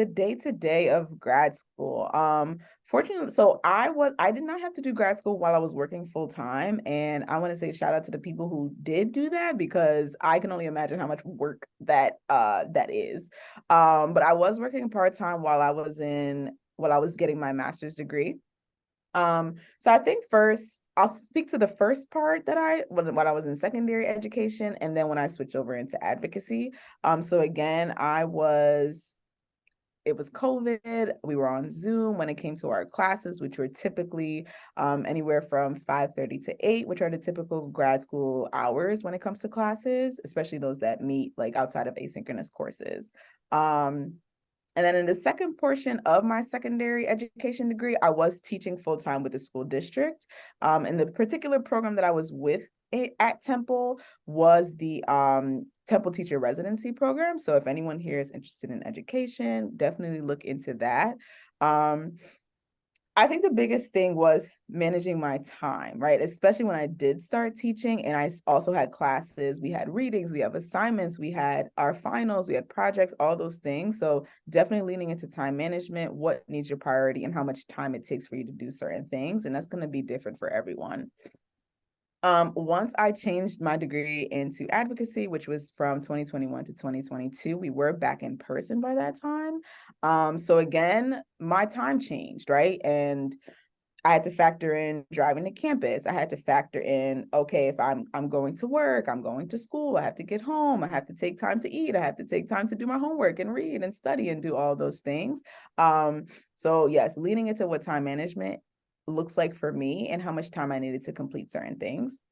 the day-to-day of grad school. Fortunately, so I did not have to do grad school while I was working full time. And I want to say shout out to the people who did do that because I can only imagine how much work that is. But I was working part-time while I was getting my master's degree. So I think first I'll speak to the first part that when I was in secondary education and then when I switched over into advocacy. So again, it was COVID. We were on Zoom when it came to our classes, which were typically anywhere from 5:30 to 8, which are the typical grad school hours when it comes to classes, especially those that meet like outside of asynchronous courses. Um, and then in the second portion of my secondary education degree, I was teaching full time with the school district. And the particular program that I was with at Temple was the Temple Teacher Residency Program. So if anyone here is interested in education, definitely look into that. Um, I think the biggest thing was managing my time, right? Especially when I did start teaching and I also had classes, we had readings, we have assignments, we had our finals, we had projects, all those things. So definitely leaning into time management, what needs your priority and how much time it takes for you to do certain things. And that's going to be different for everyone. Once I changed my degree into advocacy, which was from 2021 to 2022, we were back in person by that time. So again, my time changed, right? And I had to factor in driving to campus. I had to factor in, okay, if I'm going to work, I'm going to school, I have to get home, I have to take time to eat, I have to take time to do my homework and read and study and do all those things. So yes, leaning into what time management looks like for me and how much time I needed to complete certain things.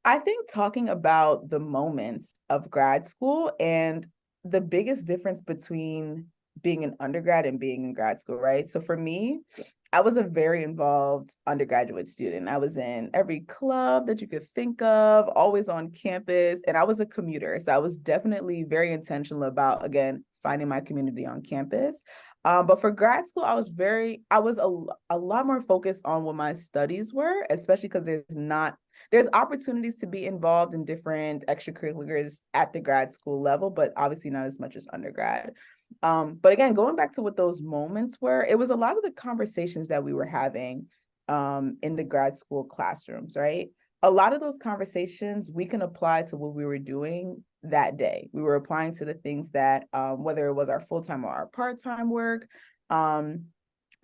I think talking about the moments of grad school and the biggest difference between being an undergrad and being in grad school, right? So for me, I was a very involved undergraduate student. I was in every club that you could think of, always on campus, and I was a commuter. So I was definitely very intentional about, again, finding my community on campus. But for grad school, I was a lot more focused on what my studies were, especially because there's opportunities to be involved in different extracurriculars at the grad school level, but obviously not as much as undergrad. But again, going back to what those moments were, it was a lot of the conversations that we were having in the grad school classrooms, right? A lot of those conversations we can apply to what we were doing that day. We were applying to the things that, whether it was our full-time or our part-time work, um,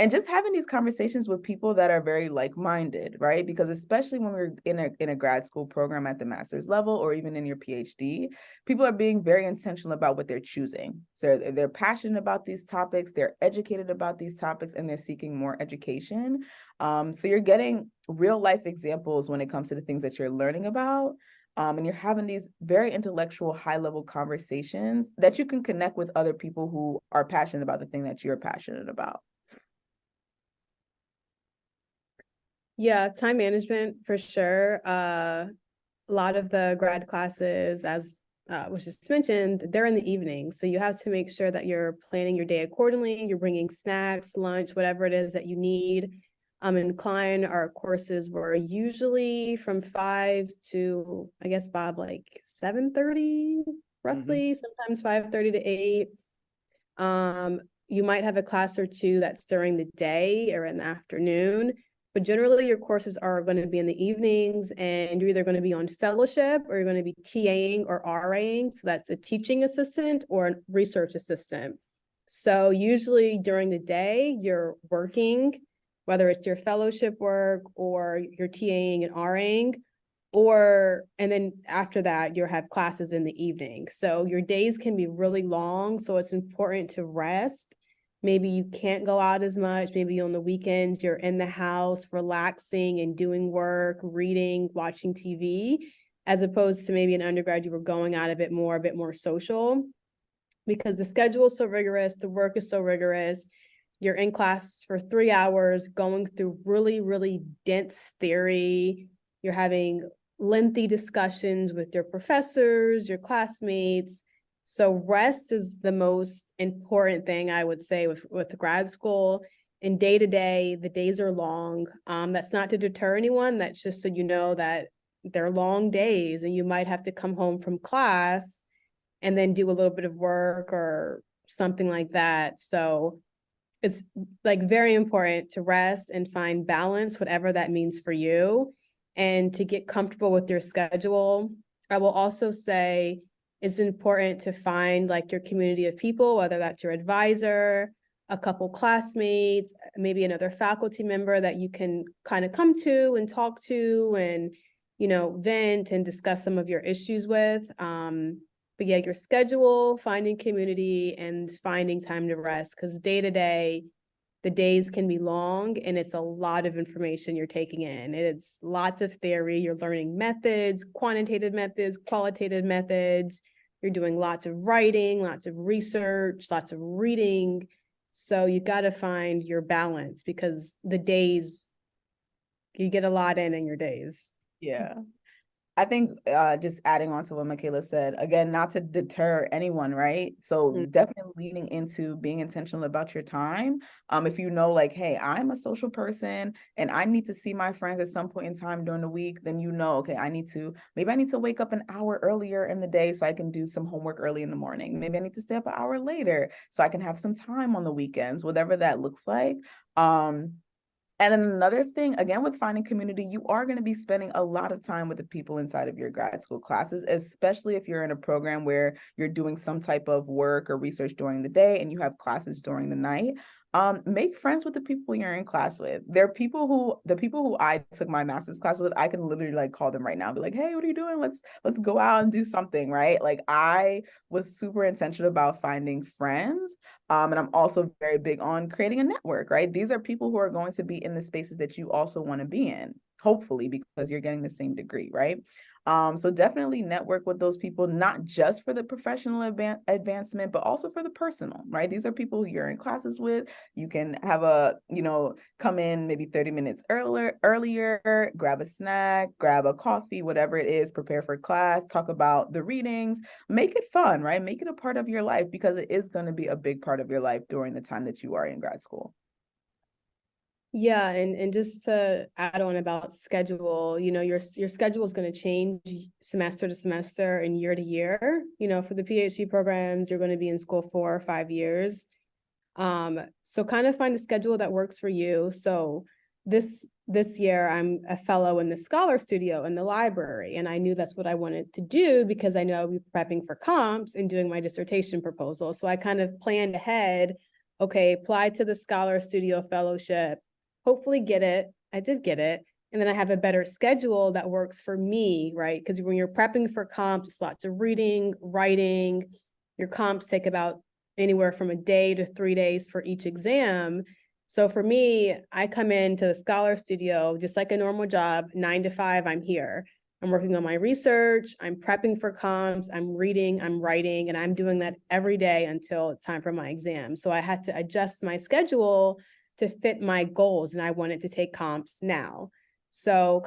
and just having these conversations with people that are very like-minded, right? Because especially when we're in a grad school program at the master's level or even in your PhD, people are being very intentional about what they're choosing. So they're passionate about these topics, they're educated about these topics, and they're seeking more education. So you're getting real life examples when it comes to the things that you're learning about. And you're having these very intellectual, high level conversations that you can connect with other people who are passionate about the thing that you're passionate about. Yeah, time management for sure. A lot of the grad classes, as was just mentioned, they're in the evening. So you have to make sure that you're planning your day accordingly. You're bringing snacks, lunch, whatever it is that you need. In Klein, our courses were usually from 5 to, I guess, Bob, like 7:30, roughly, sometimes 5:30 to 8. You might have a class or two that's during the day or in the afternoon, but generally your courses are going to be in the evenings, and you're either going to be on fellowship or you're going to be TAing or RAing. So that's a teaching assistant or a research assistant. So usually during the day, you're working, whether it's your fellowship work or you're TAing and RAing, and then after that, you'll have classes in the evening. So your days can be really long. So it's important to rest. Maybe you can't go out as much. Maybe on the weekends, you're in the house, relaxing and doing work, reading, watching TV, as opposed to maybe an undergrad, you were going out a bit more social, because the schedule is so rigorous, the work is so rigorous. You're in class for 3 hours, going through really, really dense theory. You're having lengthy discussions with your professors, your classmates. So rest is the most important thing, I would say, with grad school. And day to day, the days are long. That's not to deter anyone. That's just so you know that they're long days and you might have to come home from class and then do a little bit of work or something like that. So it's like very important to rest and find balance, whatever that means for you, and to get comfortable with your schedule. I will also say it's important to find like your community of people, whether that's your advisor, a couple classmates, maybe another faculty member that you can kind of come to and talk to and, vent and discuss some of your issues with. But yeah, your schedule, finding community, and finding time to rest, because day to day, the days can be long and it's a lot of information you're taking in. It's lots of theory. You're learning methods, quantitative methods, qualitative methods. You're doing lots of writing, lots of research, lots of reading. So you got to find your balance, because the days, you get a lot in your days. Yeah. I think just adding on to what Mikayla said, again, not to deter anyone, right? So definitely leaning into being intentional about your time. If you know, like, hey, I'm a social person and I need to see my friends at some point in time during the week, then okay, maybe I need to wake up an hour earlier in the day so I can do some homework early in the morning. Maybe I need to stay up an hour later so I can have some time on the weekends, whatever that looks like. And then another thing, again, with finding community, you are going to be spending a lot of time with the people inside of your grad school classes, especially if you're in a program where you're doing some type of work or research during the day and you have classes during the night. Make friends with the people you're in class with. The people who I took my master's class with, I can literally like call them right now and be like, hey, what are you doing? Let's go out and do something, right? Like I was super intentional about finding friends. And I'm also very big on creating a network, right? These are people who are going to be in the spaces that you also want to be in, hopefully, because you're getting the same degree, right? So definitely network with those people, not just for the professional advancement, but also for the personal, right? These are people who you're in classes with. You can have come in maybe 30 minutes earlier, grab a snack, grab a coffee, whatever it is, prepare for class, talk about the readings, make it fun, right? Make it a part of your life, because it is going to be a big part of your life during the time that you are in grad school. Yeah, and just to add on about schedule, your schedule is going to change semester to semester and year to year. For the PhD programs, you're going to be in school 4 or 5 years. So kind of find a schedule that works for you. So this year I'm a fellow in the Scholar Studio in the library, and I knew that's what I wanted to do because I know I'll be prepping for comps and doing my dissertation proposal. So I kind of planned ahead, okay, apply to the Scholar Studio fellowship, hopefully get it. I did get it. And then I have a better schedule that works for me, right? Because when you're prepping for comps, it's lots of reading, writing. Your comps take about anywhere from a day to 3 days for each exam. So for me, I come into the Scholar Studio just like a normal job, 9 to 5, I'm here. I'm working on my research, I'm prepping for comps, I'm reading, I'm writing, and I'm doing that every day until it's time for my exam. So I had to adjust my schedule to fit my goals, and I wanted to take comps now. So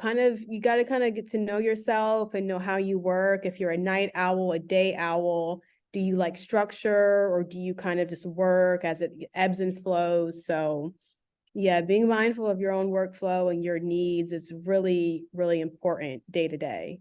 you got to kind of get to know yourself and know how you work. If you're a night owl, a day owl, do you like structure, or do you kind of just work as it ebbs and flows? So yeah, being mindful of your own workflow and your needs is really, really important day to day.